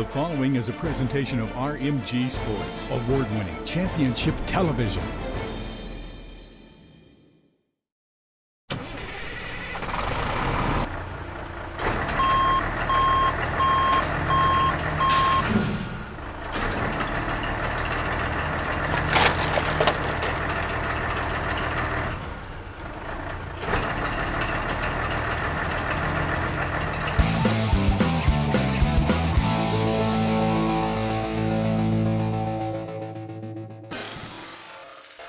The following is a presentation of RMG Sports, award-winning championship television.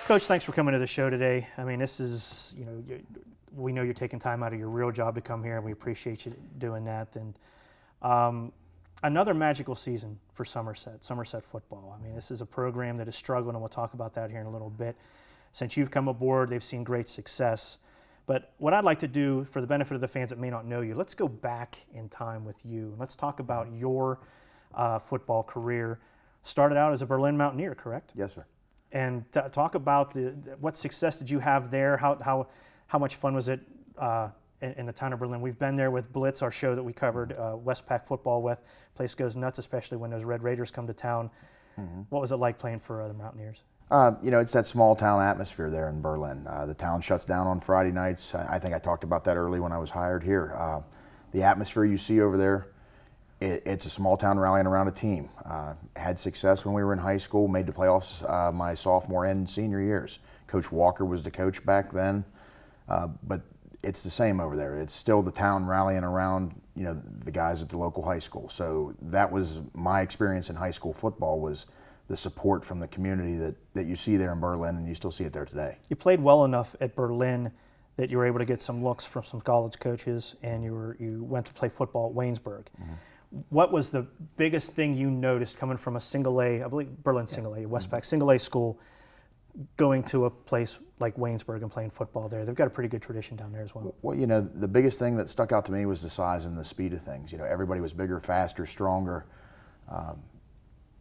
Coach, thanks for coming to the show today. I mean, this is, we know you're taking time out of your real job to come here, and we appreciate you doing that. And another magical season for Somerset football. I mean, this is a program that is struggling, and we'll talk about that here in a little bit. Since you've come aboard, they've seen great success. But what I'd like to do, for the benefit of the fans that may not know you, let's go back in time with you. Let's talk about your football career. Started out as a Berlin Mountaineer, correct? Yes, sir. And talk about what success did you have there? How much fun was it in the town of Berlin? We've been there with Blitz, our show that we covered Westpac football with. Place goes nuts, especially when those Red Raiders come to town. Mm-hmm. What was it like playing for the Mountaineers? It's that small town atmosphere there in Berlin. The town shuts down on Friday nights. I think I talked about that early when I was hired here. The atmosphere you see over there, it's a small town rallying around a team. Had success when we were in high school, made the playoffs my sophomore and senior years. Coach Walker was the coach back then, but it's the same over there. It's still the town rallying around, the guys at the local high school. So that was my experience in high school football, was the support from the community that you see there in Berlin, and you still see it there today. You played well enough at Berlin that you were able to get some looks from some college coaches, and you went to play football at Waynesburg. Mm-hmm. What was the biggest thing you noticed coming from a single A, I believe Berlin single A, Westpac single A school, going to a place like Waynesburg and playing football there? They've got a pretty good tradition down there as well. Well, the biggest thing that stuck out to me was the size and the speed of things. Everybody was bigger, faster, stronger.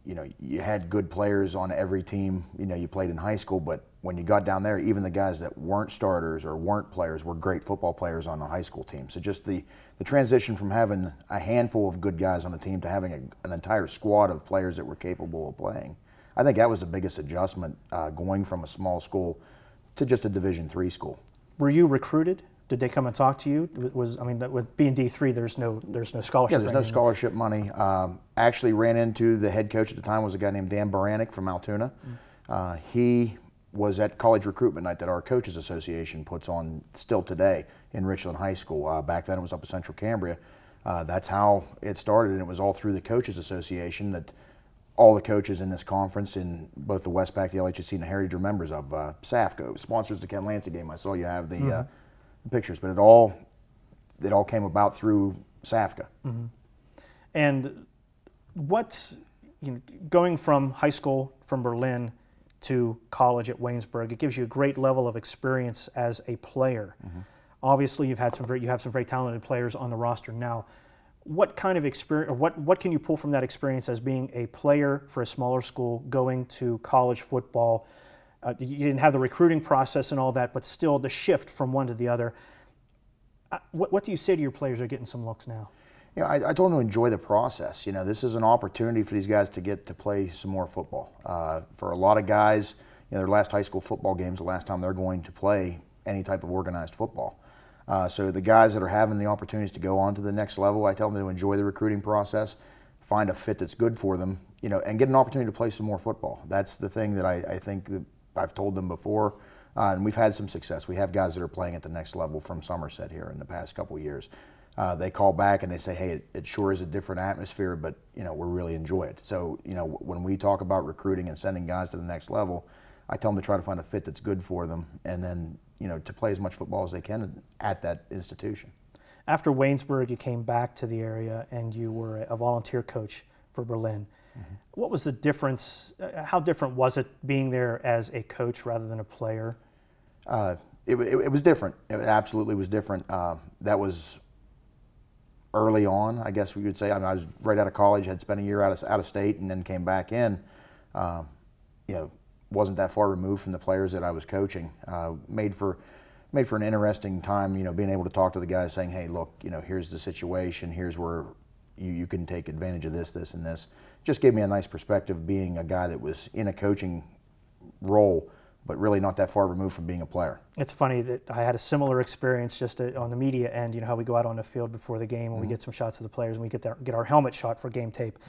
You had good players on every team, you played in high school, but when you got down there, even the guys that weren't starters or weren't players were great football players on the high school team. So just the transition from having a handful of good guys on the team to having an entire squad of players that were capable of playing, I think that was the biggest adjustment, going from a small school to just a Division III school. Were you recruited? Did they come and talk to you? With being D3, there's no scholarship. Yeah, there's no scholarship money. Actually ran into the head coach at the time, was a guy named Dan Baranek from Altoona. He was at college recruitment night that our coaches association puts on still today in Richland High School. Back then it was up in Central Cambria. That's how it started, and it was all through the coaches association that all the coaches in this conference, in both the Westpac, the LHSC, and the Heritage, are members of. SAFCO sponsors the Lanci Game. I saw you have the pictures, but it all came about through SAFCA. Mm-hmm. And going from high school from Berlin to college at Waynesburg, it gives you a great level of experience as a player. Mm-hmm. Obviously, you have some very talented players on the roster now. What kind of experience, or what can you pull from that experience as being a player for a smaller school going to college football? You didn't have the recruiting process and all that, but still the shift from one to the other. What do you say to your players who are getting some looks now? I told them to enjoy the process. This is an opportunity for these guys to get to play some more football. For a lot of guys, their last high school football game is the last time they're going to play any type of organized football. So the guys that are having the opportunities to go on to the next level, I tell them to enjoy the recruiting process, find a fit that's good for them, and get an opportunity to play some more football. That's the thing that I think that I've told them before, and we've had some success. We have guys that are playing at the next level from Somerset here in the past couple of years. They call back and they say, hey, it sure is a different atmosphere, but we really enjoy it. So when we talk about recruiting and sending guys to the next level, I tell them to try to find a fit that's good for them, and then to play as much football as they can at that institution. After Waynesburg, you came back to the area and you were a volunteer coach for Berlin. Mm-hmm. What was the difference? How different was it being there as a coach rather than a player? It was different. It absolutely was different. That was early on, I guess we could say. I was right out of college, had spent a year out of state, and then came back in. Wasn't that far removed from the players that I was coaching. Made for an interesting time. Being able to talk to the guys, saying, "Hey, look, here's the situation. Here's where you can take advantage of this, this, and this. Just gave me a nice perspective being a guy that was in a coaching role, but really not that far removed from being a player. It's funny that I had a similar experience just on the media end. You know how we go out on the field before the game and we get some shots of the players and we get our helmet shot for game tape.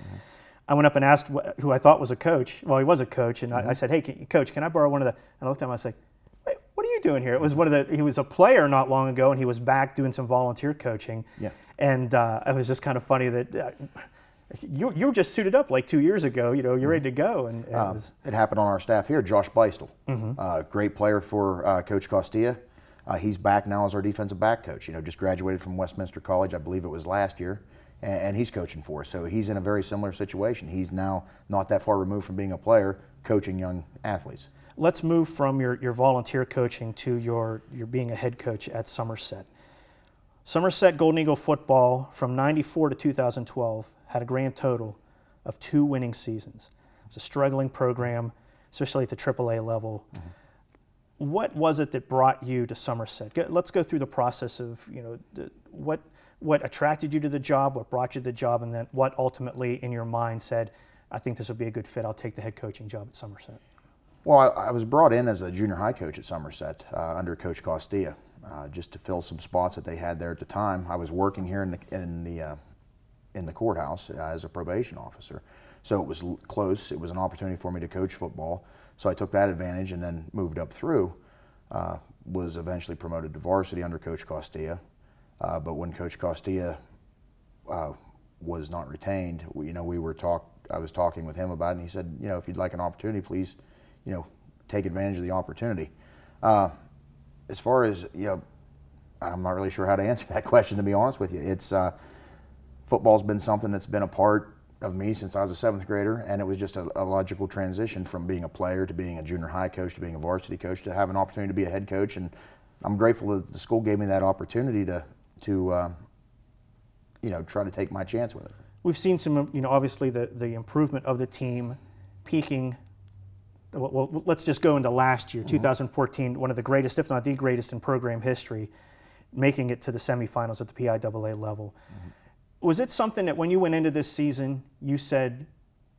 I went up and asked who I thought was a coach. Well, he was a coach, and I said, "Hey, Coach, can I borrow one of the?" And I looked at him. I was like, "Wait, what are you doing here?" It was he was a player not long ago, and he was back doing some volunteer coaching. Yeah. And it was just kind of funny that you were just suited up like 2 years ago. You know, you're ready to go. And it happened on our staff here. Josh Beistel, great player for Coach Costilla. He's back now as our defensive back coach. You know, just graduated from Westminster College, I believe it was last year. And he's coaching for us. So he's in a very similar situation. He's now not that far removed from being a player, coaching young athletes. Let's move from your volunteer coaching to your being a head coach at Somerset. Somerset Golden Eagle football from 94 to 2012 had a grand total of 2 winning seasons. It was a struggling program, especially at the AAA level. What was it that brought you to Somerset? Let's go through the process of, you know, what attracted you to the job, what brought you to the job, and then what ultimately in your mind said, I think this would be a good fit, I'll take the head coaching job at Somerset? Well, I was brought in as a junior high coach at Somerset under Coach Costilla, just to fill some spots that they had there at the time. I was working here in the courthouse as a probation officer, so it was close. It was an opportunity for me to coach football, so I took that advantage and then moved up through. Was eventually promoted to varsity under Coach Costilla. But when Coach Costilla was not retained, I was talking with him about it, and he said, you know, if you'd like an opportunity, please, you know, take advantage of the opportunity. As far as, you know, I'm not really sure how to answer that question, to be honest with you. It's football's been something that's been a part of me since I was a 7th grader, and it was just a logical transition from being a player to being a junior high coach to being a varsity coach to have an opportunity to be a head coach. And I'm grateful that the school gave me that opportunity to you know, try to take my chance with it. We've seen some, you know, obviously the improvement of the team peaking. Well, let's just go into last year, 2014, one of the greatest, if not the greatest in program history, making it to the semifinals at the PIAA level. Was it something that when you went into this season, you said,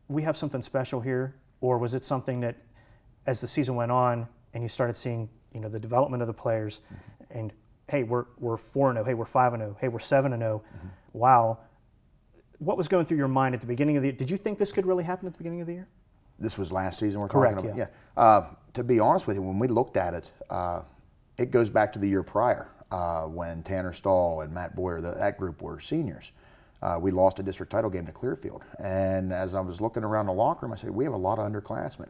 we have something special here? Or was it something that as the season went on and you started seeing, you know, the development of the players and hey, we're 4-0, hey, we're 5-0, hey, we're 7-0. Wow. What was going through your mind at the beginning of the year? Did you think this could really happen at the beginning of the year? This was last season we're Correct, talking about? yeah. To be honest with you, when we looked at it, it goes back to the year prior when Tanner Stahl and Matt Boyer, that group were seniors. We lost a district title game to Clearfield. And as I was looking around the locker room, I said, we have a lot of underclassmen.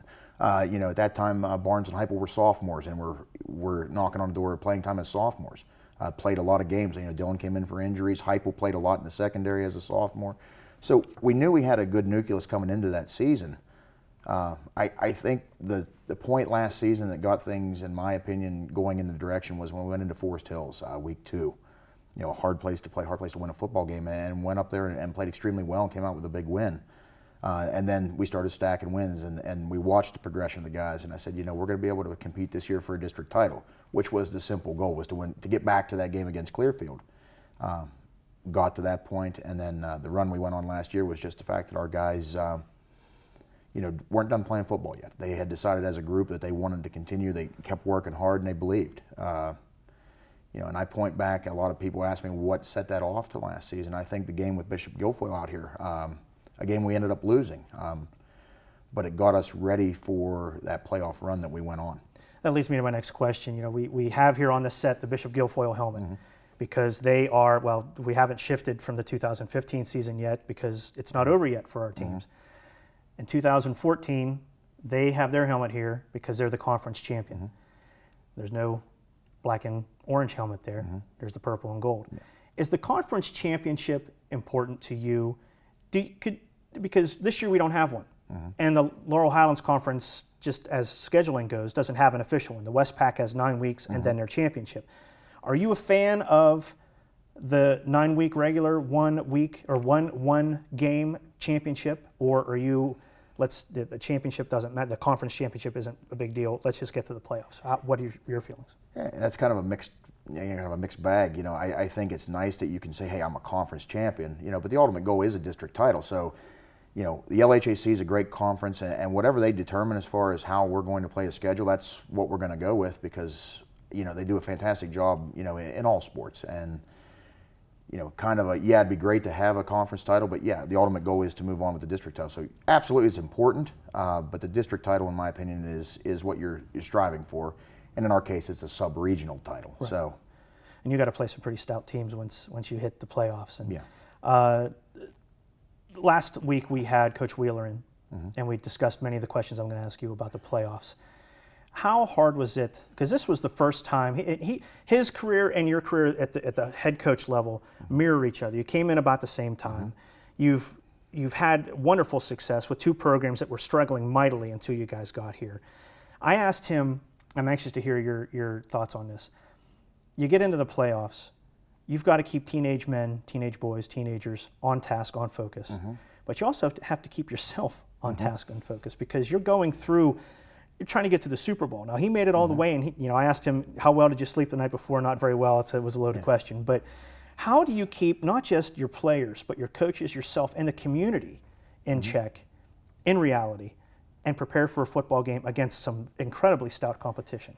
You know, at that time, Barnes and Heupel were sophomores and were knocking on the door of playing time as sophomores. Played a lot of games. You know, Dylan came in for injuries. Heupel played a lot in the secondary as a sophomore. So we knew we had a good nucleus coming into that season. I think the point last season that got things, in my opinion, going in the direction was when we went into Forest Hills, week 2. You know, a hard place to play, hard place to win a football game, and went up there and played extremely well and came out with a big win. And then we started stacking wins, and we watched the progression of the guys, and I said, you know, we're going to be able to compete this year for a district title, which was the simple goal, was to win, to get back to that game against Clearfield. Got to that point, and then the run we went on last year was just the fact that our guys, you know, weren't done playing football yet. They had decided as a group that they wanted to continue. They kept working hard, and they believed. You know, and I point back, a lot of people ask me what set that off to last season. I think the game with Bishop Guilfoyle out here, a game we ended up losing, but it got us ready for that playoff run that we went on. That leads me to my next question. You know, we have here on the set the Bishop Guilfoyle helmet because they are, well, we haven't shifted from the 2015 season yet because it's not over yet for our teams. In 2014, they have their helmet here because they're the conference champion. There's no black and orange helmet there. There's the purple and gold. Is the conference championship important to you? Because this year we don't have one. And the Laurel Highlands Conference, just as scheduling goes, doesn't have an official one. The Westpac has 9 weeks and then their championship. Are you a fan of the 9-week regular, 1 week or one game championship, or are you, the championship doesn't matter, the conference championship isn't a big deal, let's just get to the playoffs? What are your feelings? Yeah, that's kind of a kind of a mixed bag. I think it's nice that you can say, hey, I'm a conference champion, but the ultimate goal is a district title. So, the LHAC is a great conference, and whatever they determine as far as how we're going to play a schedule, that's what we're going to go with, because, they do a fantastic job, in all sports. And, it'd be great to have a conference title, but yeah, the ultimate goal is to move on with the district title. So absolutely it's important, but the district title, in my opinion, is what you're striving for. And in our case, it's a sub-regional title. Right. So, and you got to play some pretty stout teams once you hit the playoffs. And yeah. Last week we had Coach Wheeler in, and we discussed many of the questions I'm going to ask you about the playoffs. How hard was it? Because this was the first time his career and your career at the head coach level mirror each other. You came in about the same time. You've had wonderful success with two programs that were struggling mightily until you guys got here. I asked him, I'm anxious to hear your thoughts on this. You get into the playoffs, you've got to keep teenage men, teenage boys, teenagers on task, on focus. But you also have to keep yourself on task and focus, because you're trying to get to the Super Bowl. Now, he made it all the way, and I asked him, how well did you sleep the night before? Not very well. It was a loaded question. But how do you keep not just your players, but your coaches, yourself, and the community in check, in reality, and prepare for a football game against some incredibly stout competition?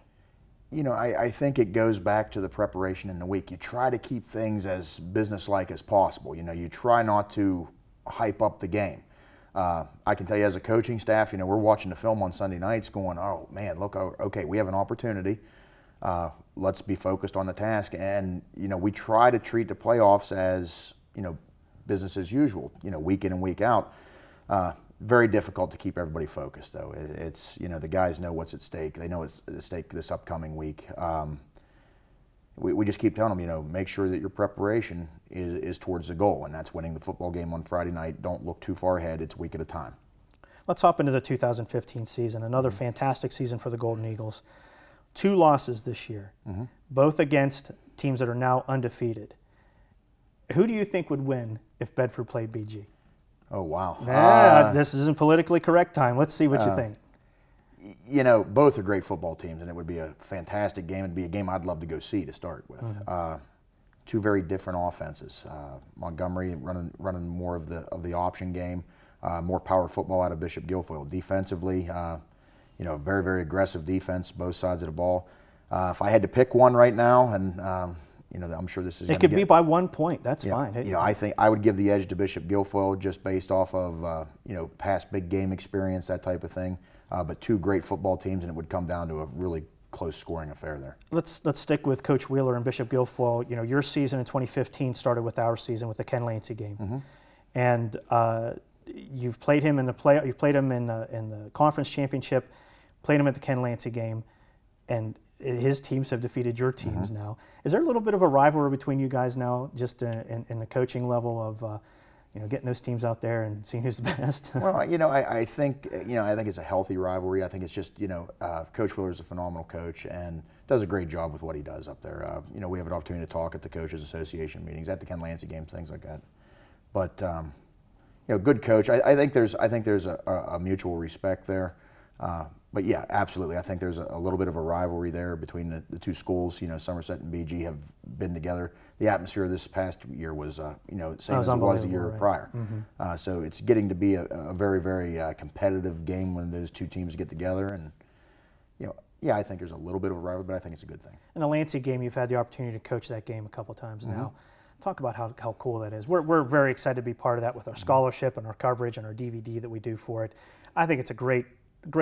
I think it goes back to the preparation in the week. You try to keep things as business-like as possible. You try not to hype up the game. I can tell you, as a coaching staff, we're watching the film on Sunday nights going, oh man, look, okay, we have an opportunity. Let's be focused on the task. And, we try to treat the playoffs as, business as usual, week in and week out. Very difficult to keep everybody focused, though. It's, the guys know what's at stake. They know what's at stake this upcoming week. We just keep telling them, make sure that your preparation is towards the goal, and that's winning the football game on Friday night. Don't look too far ahead. It's a week at a time. Let's hop into the 2015 season, another fantastic season for the Golden Eagles. 2 losses this year, both against teams that are now undefeated. Who do you think would win if Bedford played BG? Oh, wow. This isn't politically correct time. Let's see what you think. Both are great football teams, and it would be a fantastic game. It'd be a game I'd love to go see to start with. Two very different offenses. Montgomery running more of the option game, more power football out of Bishop Guilfoyle. Defensively, very, very aggressive defense, both sides of the ball. If I had to pick one right now, and I'm sure this is. It could be by 1 point. That's fine. I think I would give the edge to Bishop Guilfoyle just based off of past big game experience, that type of thing. But two great football teams, and it would come down to a really close scoring affair there. Let's stick with Coach Wheeler and Bishop Guilfoyle. Your season in 2015 started with our season with the Ken Lanci game, and you've played him in the play. You've played him in the conference championship, played him at the Ken Lanci game, and his teams have defeated your teams now. Is there a little bit of a rivalry between you guys now, just in the coaching level of getting those teams out there and seeing who's the best? Well, I think it's a healthy rivalry. I think it's just Coach Wheeler is a phenomenal coach and does a great job with what he does up there. We have an opportunity to talk at the Coaches Association meetings, at the Ken Lanci games, things like that. But good coach. I think there's a mutual respect there. But yeah, absolutely. I think there's a little bit of a rivalry there between the two schools. Somerset and BG have been together. The atmosphere this past year was, same as it was the year prior. So it's getting to be a very, very competitive game when those two teams get together. And, I think there's a little bit of a rivalry, but I think it's a good thing. In the Lanci game, you've had the opportunity to coach that game a couple times now. Talk about how cool that is. We're very excited to be part of that with our scholarship and our coverage and our DVD that we do for it. I think it's a great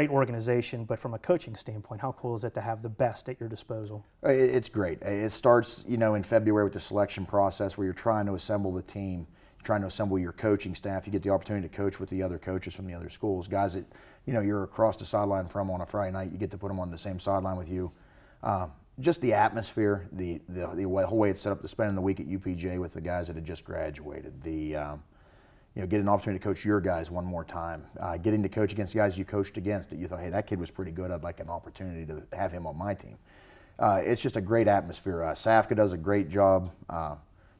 organization, but from a coaching standpoint, how cool is it to have the best at your disposal? It's great. It starts, in February with the selection process where you're trying to assemble the team, trying to assemble your coaching staff. You get the opportunity to coach with the other coaches from the other schools, guys that, you're across the sideline from on a Friday night. You get to put them on the same sideline with you. Just the atmosphere, the whole way it's set up to spending the week at UPJ with the guys that had just graduated. Get an opportunity to coach your guys one more time. Getting to coach against guys you coached against that you thought, hey, that kid was pretty good. I'd like an opportunity to have him on my team. It's just a great atmosphere. Safka does a great job.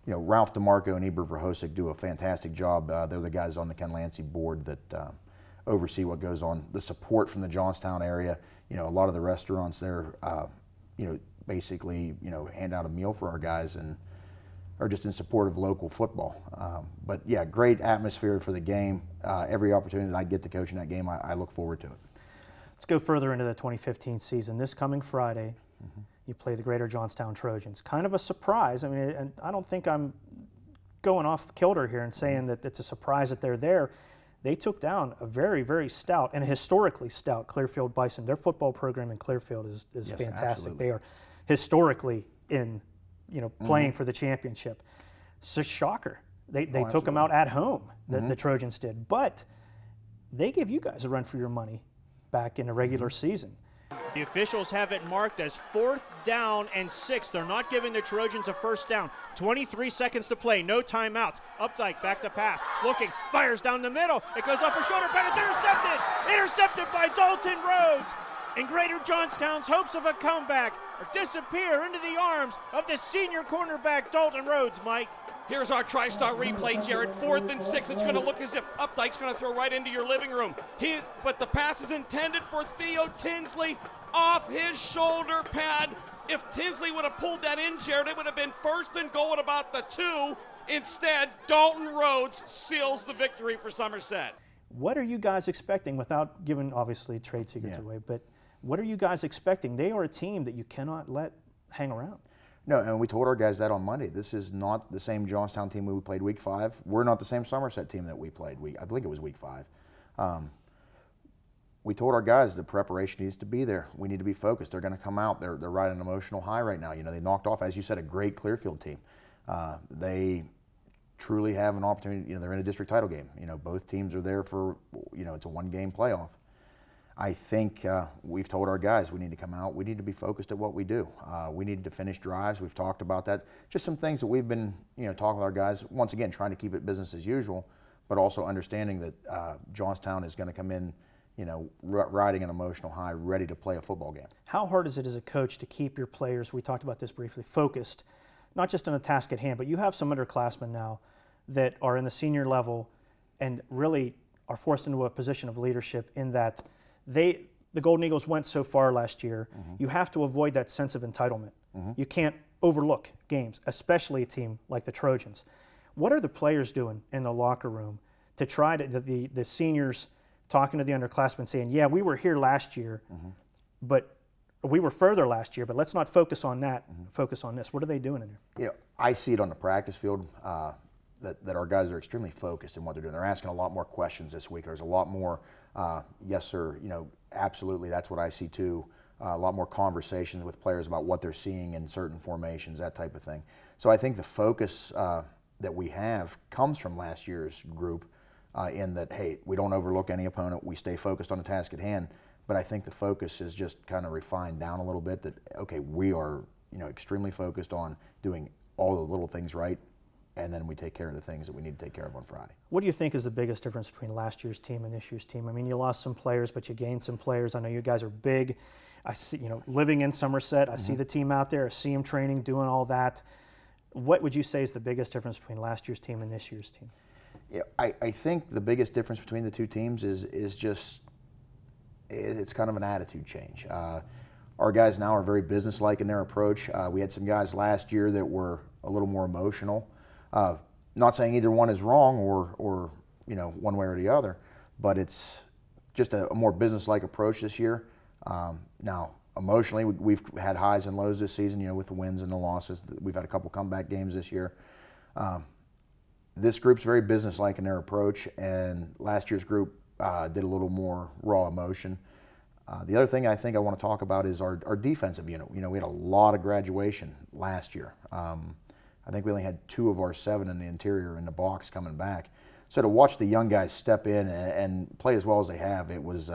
Ralph DeMarco and Eber Verhosek do a fantastic job. They're the guys on the Ken Lanci board that oversee what goes on. The support from the Johnstown area. A lot of the restaurants there, basically, hand out a meal for our guys and are just in support of local football. But yeah, great atmosphere for the game. Every opportunity that I get to coach in that game, I look forward to it. Let's go further into the 2015 season. This coming Friday, you play the Greater Johnstown Trojans. Kind of a surprise. I mean, and I don't think I'm going off kilter here and saying that it's a surprise that they're there. They took down a very, very stout and historically stout Clearfield Bison. Their football program in Clearfield is yes, fantastic. Absolutely. They are historically in, playing for the championship. It's a shocker. They took them out at home, the Trojans did. But they gave you guys a run for your money back in the regular season. The officials have it marked as 4th down and 6. They're not giving the Trojans a first down. 23 seconds to play, no timeouts. Updike back to pass, looking, fires down the middle. It goes off her shoulder pad, it's intercepted! Intercepted by Dalton Rhodes. And Greater Johnstown's hopes of a comeback disappear into the arms of the senior cornerback, Dalton Rhodes, Mike. Here's our TriStar replay, Jarred. 4th and 6. It's going to look as if Updike's going to throw right into your living room. But the pass is intended for Theo Tinsley off his shoulder pad. If Tinsley would have pulled that in, Jarred, it would have been 1st and goal at about the 2. Instead, Dalton Rhodes seals the victory for Somerset. What are you guys expecting, without giving, obviously, trade secrets away, but what are you guys expecting? They are a team that you cannot let hang around. No, and we told our guys that on Monday. This is not the same Johnstown team we played week 5. We're not the same Somerset team that we played. I believe it was week 5. We told our guys the preparation needs to be there. We need to be focused. They're going to come out. They're riding an emotional high right now. They knocked off, as you said, a great Clearfield team. They truly have an opportunity. They're in a district title game. Both teams are there for, it's a one-game playoff. I think we've told our guys we need to come out. We need to be focused at what we do. We need to finish drives. We've talked about that. Just some things that we've been, talking with our guys. Once again, trying to keep it business as usual, but also understanding that Johnstown is going to come in, riding an emotional high, ready to play a football game. How hard is it as a coach to keep your players, we talked about this briefly, focused, not just on the task at hand, but you have some underclassmen now that are in the senior level and really are forced into a position of leadership in that the Golden Eagles went so far last year. You have to avoid that sense of entitlement. You can't overlook games, especially a team like the Trojans. What are the players doing in the locker room to try to, the seniors talking to the underclassmen saying, yeah, we were here last year, but we were further last year, but let's not focus on that, focus on this. What are they doing in there? I see it on the practice field that our guys are extremely focused in what they're doing. They're asking a lot more questions this week. There's a lot more, yes, sir, absolutely, that's what I see too. A lot more conversations with players about what they're seeing in certain formations, that type of thing. So I think the focus that we have comes from last year's group in that, hey, we don't overlook any opponent. We stay focused on the task at hand. But I think the focus is just kind of refined down a little bit that, okay, we are, extremely focused on doing all the little things right, and then we take care of the things that we need to take care of on Friday. What do you think is the biggest difference between last year's team and this year's team? I mean, you lost some players, but you gained some players. I know you guys are big. I see, living in Somerset, I see the team out there, I see them training, doing all that. What would you say is the biggest difference between last year's team and this year's team? Yeah, I think the biggest difference between the two teams is just, it's kind of an attitude change. Our guys now are very businesslike in their approach. We had some guys last year that were a little more emotional. Not saying either one is wrong or one way or the other, but it's just a more businesslike approach this year. Now, emotionally, we've had highs and lows this season, with the wins and the losses. We've had a couple comeback games this year. This group's very businesslike in their approach, and last year's group did a little more raw emotion. The other thing I think I want to talk about is our defensive unit. We had a lot of graduation last year. I think we only had 2 of our 7 in the interior in the box coming back. So to watch the young guys step in and play as well as they have, it was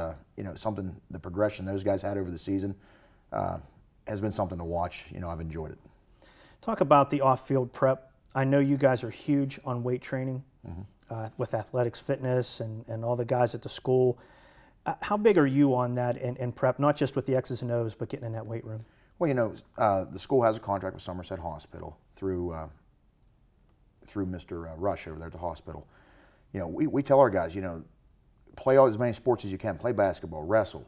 something, the progression those guys had over the season has been something to watch. I've enjoyed it. Talk about the off-field prep. I know you guys are huge on weight training with athletics, fitness, and all the guys at the school. How big are you on that in prep, not just with the X's and O's, but getting in that weight room? Well, the school has a contract with Somerset Hospital through Mr. Rush over there at the hospital. We tell our guys, play as many sports as you can. Play basketball, wrestle,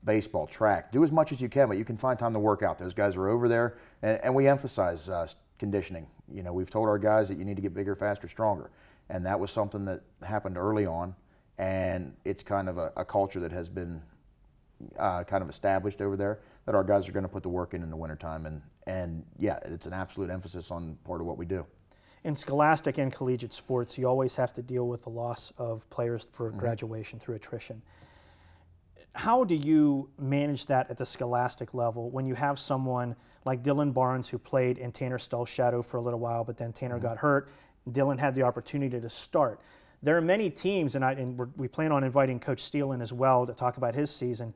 baseball, track. Do as much as you can, but you can find time to work out. Those guys are over there, and we emphasize conditioning. You know, we've told our guys that you need to get bigger, faster, stronger, and that was something that happened early on, and it's kind of a culture that has been kind of established over there, that our guys are going to put the work in the wintertime, and yeah, it's an absolute emphasis on part of what we do. In scholastic and collegiate sports, you always have to deal with the loss of players for graduation through attrition. How do you manage that at the scholastic level when you have someone like Dylan Barnes, who played in Tanner Stull's shadow for a little while, but then Tanner got hurt? Dylan had the opportunity to start. There are many teams, and we plan on inviting Coach Steele in as well to talk about his season.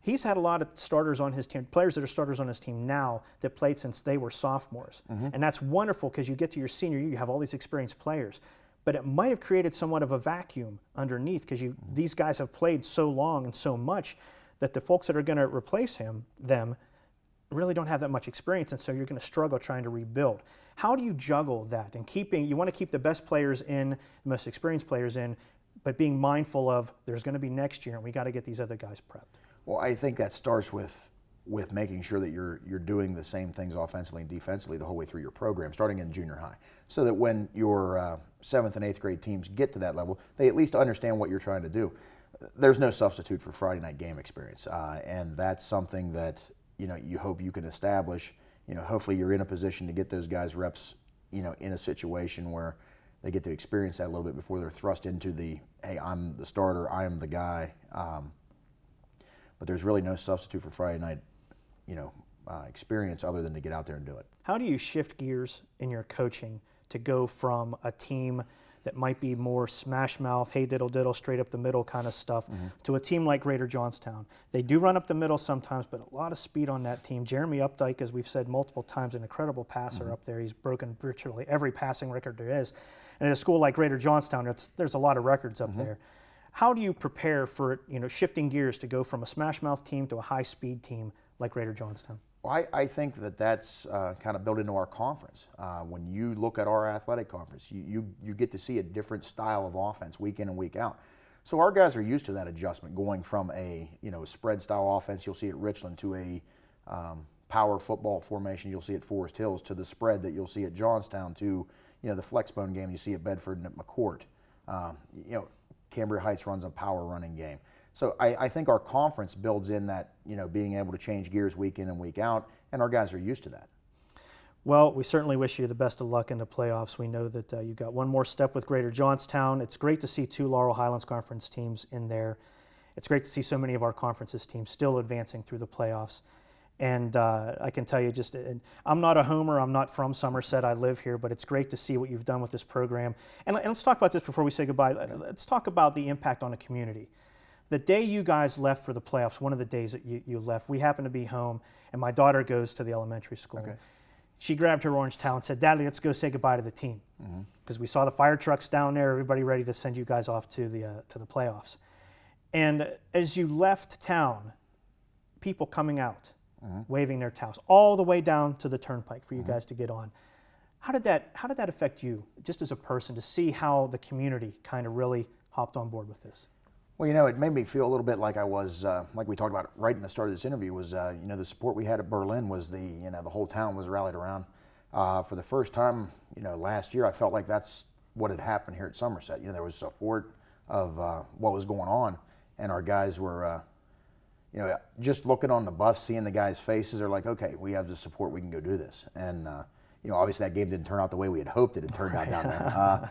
He's had a lot of starters on his team, players that are starters on his team now that played since they were sophomores. And that's wonderful because you get to your senior year, you have all these experienced players. But it might have created somewhat of a vacuum underneath because these guys have played so long and so much that the folks that are going to replace them really don't have that much experience, and so you're going to struggle trying to rebuild. How do you juggle that and you want to keep the best players in, the most experienced players in, but being mindful of there's going to be next year and we got to get these other guys prepped? Well, I think that starts with making sure that you're doing the same things offensively and defensively the whole way through your program, starting in junior high, so that when your 7th and 8th grade teams get to that level, they at least understand what you're trying to do. There's no substitute for Friday night game experience, and that's something that you hope you can establish. Hopefully you're in a position to get those guys reps, in a situation where they get to experience that a little bit before they're thrust into the, hey, I'm the starter, I am the guy. But there's really no substitute for Friday night, experience other than to get out there and do it. How do you shift gears in your coaching to go from a team that might be more smash mouth, hey diddle diddle, straight up the middle kind of stuff, to a team like Greater Johnstown? They do run up the middle sometimes, but a lot of speed on that team. Jeremy Updike, as we've said multiple times, an incredible passer up there. He's broken virtually every passing record there is. And at a school like Greater Johnstown, there's a lot of records up there. How do you prepare for shifting gears to go from a smash mouth team to a high speed team like Greater Johnstown? Well, I think that's kind of built into our conference. When you look at our athletic conference, you get to see a different style of offense week in and week out. So our guys are used to that adjustment, going from a spread style offense you'll see at Richland to a power football formation you'll see at Forest Hills, to the spread that you'll see at Johnstown, to the flexbone game you see at Bedford and at McCourt. Cambria Heights runs a power running game. So I think our conference builds in that, being able to change gears week in and week out, and our guys are used to that. Well, we certainly wish you the best of luck in the playoffs. We know that you've got one more step with Greater Johnstown. It's great to see 2 Laurel Highlands Conference teams in there. It's great to see so many of our conference's teams still advancing through the playoffs. And I can tell you, I'm not a homer, I'm not from Somerset, I live here, but it's great to see what you've done with this program. And let's talk about this before we say goodbye. Let's talk about the impact on the community. The day you guys left for the playoffs, one of the days that you left, we happened to be home, and my daughter goes to the elementary school. Okay. She grabbed her orange towel and said, "Daddy, let's go say goodbye to the team." Because we saw the fire trucks down there, everybody ready to send you guys off to the playoffs. And as you left town, people coming out, waving their towels all the way down to the turnpike for you guys to get on. How did that affect you, just as a person, to see how the community kind of really hopped on board with this? Well, it made me feel a little bit like I was, like we talked about right in the start of this interview, was, the support we had at Berlin was the whole town was rallied around. For the first time, last year, I felt like that's what had happened here at Somerset. There was support of what was going on, and our guys were, just looking on the bus, seeing the guys' faces, they're like, okay, we have the support, we can go do this. And, obviously that game didn't turn out the way we had hoped it had turned out down there.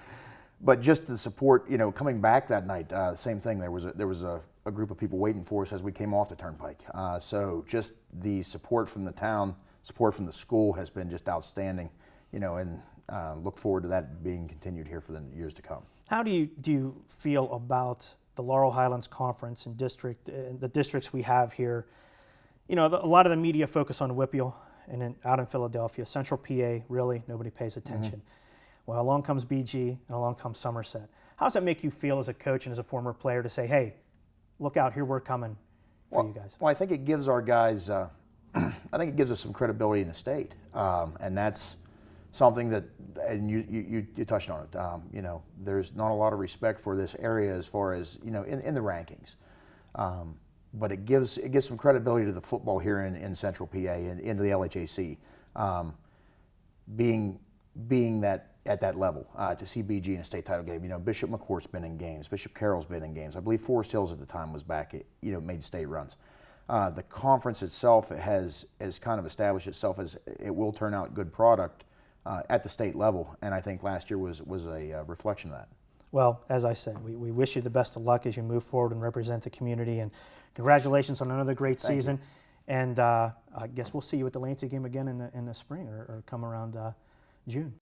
But just the support, coming back that night, same thing. There was a group of people waiting for us as we came off the turnpike. So just the support from the town, support from the school has been just outstanding, and look forward to that being continued here for the years to come. How do you feel about the Laurel Highlands Conference and the districts we have here? A lot of the media focus on Whippeal and then out in Philadelphia. Central PA, really, nobody pays attention. Well, along comes BG and along comes Somerset. How does that make you feel as a coach and as a former player to say, hey, look out, here we're coming for you guys? Well, I think it gives our guys, I think it gives us some credibility in the state. And that's something that, and you touched on it, there's not a lot of respect for this area as far as, in the rankings. but it gives some credibility to the football here in Central PA and into the LHAC, being that at that level to see BG in a state title game. You know, Bishop McCourt's been in games, Bishop Carroll's been in games. I believe Forest Hills at the time was back. Made state runs. The conference itself has kind of established itself as it will turn out good product at the state level, and I think last year was a reflection of that. Well, as I said, we wish you the best of luck as you move forward and represent the community, and congratulations on another great season. And I guess we'll see you at the Lanci game again in the spring or come around June.